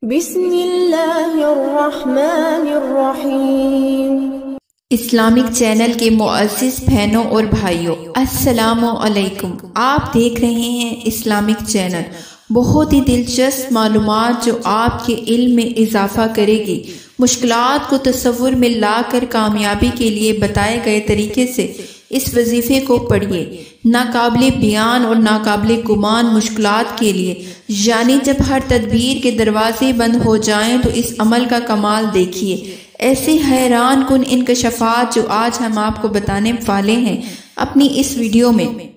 बिस्मिल्लाहिर्रहमानिर्रहीम। Islamic channel के मुअज़्ज़िज़ बहनों और भाइयों, अस्सलामु अलैकुम। आप देख रहे हैं इस्लामिक चैनल। बहुत ही दिलचस्प मालूमात जो आपके इल्म में इजाफा करेगी। मुश्किलात को तसव्वुर में लाकर कामयाबी के लिए बताए गए तरीके से इस वजीफे को पढ़िए। नाकाबिले बयान और नाकाबिले गुमान मुश्किलात के लिए, यानी जब हर तदबीर के दरवाजे बंद हो जाएं तो इस अमल का कमाल देखिए। ऐसे हैरान कुन इनकशाफात जो आज हम आपको बताने वाले हैं अपनी इस वीडियो में।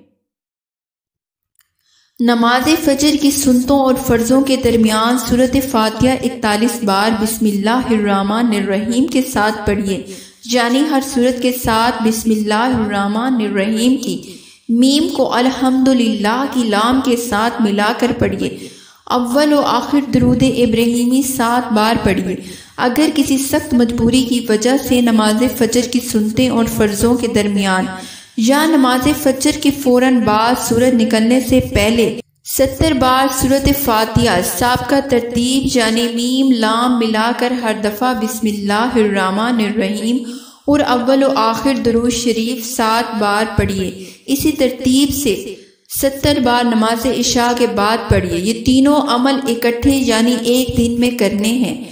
नमाज फजर की सुन्नतों और फर्जों के दरमियान सूरत फातिहा 41 बार बिस्मिल्लाहिर्रहमानिर्रहीम के साथ पढ़िए, यानी हर सूरत के साथ बिस्मिल्लाहिर्रहमानिर्रहीम की मीम को अल्हम्दुलिल्लाह की लाम के साथ मिलाकर पढ़िए। अव्वल और आखिर दरूद इब्राहिमी 7 बार पढ़िए। अगर किसी सख्त मजबूरी की वजह से नमाज फजर की सुन्नतें और फर्जों के दरमियान या नमाज फजर के फौरन बाद सूरज निकलने से पहले 70 बार सूरत फातिहा साबका तरतीब यानी मीम लाम मिलाकर हर दफा बिस्मिल्लाहिर्रहमानिर्रहीम और अव्वल और आखिर दुरूद शरीफ 7 बार पढ़िए। इसी तरतीब से 70 बार नमाज इशा के बाद पढ़िए। ये तीनों अमल इकट्ठे यानी एक दिन में करने हैं,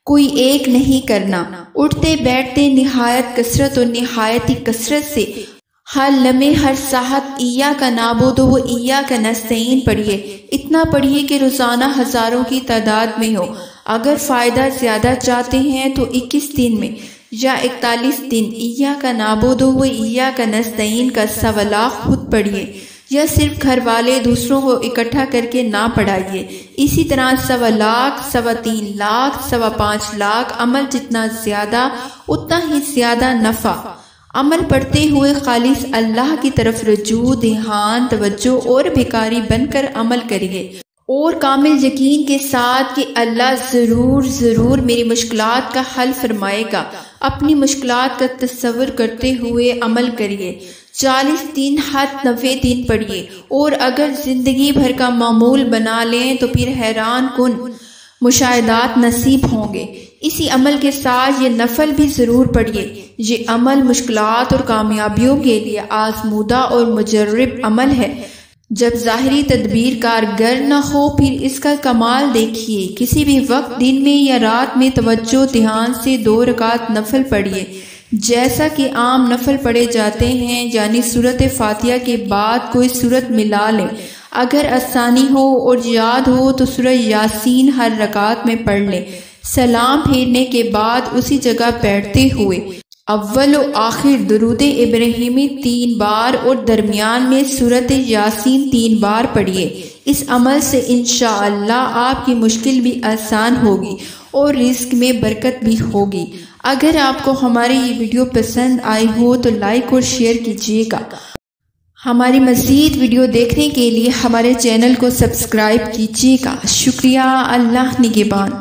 कोई एक नहीं करना। उठते बैठते निहायत कसरत और निहायती कसरत से हर लम्हे हर साहत इय्या का नाबुदु व इय्या का नस्तईन पढ़िए। इतना पढ़िए कि रोजाना हजारों की तादाद में हो। अगर फायदा ज्यादा चाहते हैं तो 21 दिन में या 41 दिन इय्या का नाबुदु व इय्या का नस्तईन का 1.25 लाख खुद पढ़िए, या सिर्फ घर वाले दूसरों को इकट्ठा करके ना पढ़ाइए। इसी तरह 1.25 लाख, 3.25 लाख, 5.25 लाख अमल जितना ज्यादा उतना ही ज्यादा नफा। अमल पढ़ते हुए खालिस अल्लाह की तरफ रुजू, ध्यान, तवज्जो और भिकारी बनकर अमल करिए और कामिल यकीन के साथ कि अल्लाह जरूर जरूर मेरी मुश्किलात का हल फरमाएगा। अपनी मुश्किलात का तस्वर करते हुए अमल करिए। 40 दिन हद 90 दिन पढ़िए और अगर जिंदगी भर का मामूल बना लें तो फिर हैरान कुन मुशाहिदात नसीब होंगे। इसी अमल के साथ ये नफल भी जरूर पढ़िए। ये अमल मुश्किलात और कामयाबियों के लिए आजमूदा और मुजर्रिब अमल है। जब जाहिरी तदबीर कारगर न हो फिर इसका कमाल देखिए। किसी भी वक्त दिन में या रात में तवज्जो ध्यान से 2 रकात नफल पढ़िए, जैसा कि आम नफल पढ़े जाते हैं, यानी सूरत फातिहा के बाद कोई सूरत मिला लें। अगर आसानी हो और याद हो तो सूरह यासीन हर रकात में पढ़ लें। सलाम फेरने के बाद उसी जगह बैठते हुए अव्वल और आखिर दुरूद इब्राहिमी 3 बार और दरमियान में सूरत यासीन 3 बार पढ़िए। इस अमल से इंशाअल्लाह आपकी मुश्किल भी आसान होगी और रिस्क में बरकत भी होगी। अगर आपको हमारी ये वीडियो पसंद आई हो तो लाइक और शेयर कीजिएगा। हमारी मज़ीद वीडियो देखने के लिए हमारे चैनल को सब्सक्राइब कीजिएगा। शुक्रिया। अल्लाह निगहबान।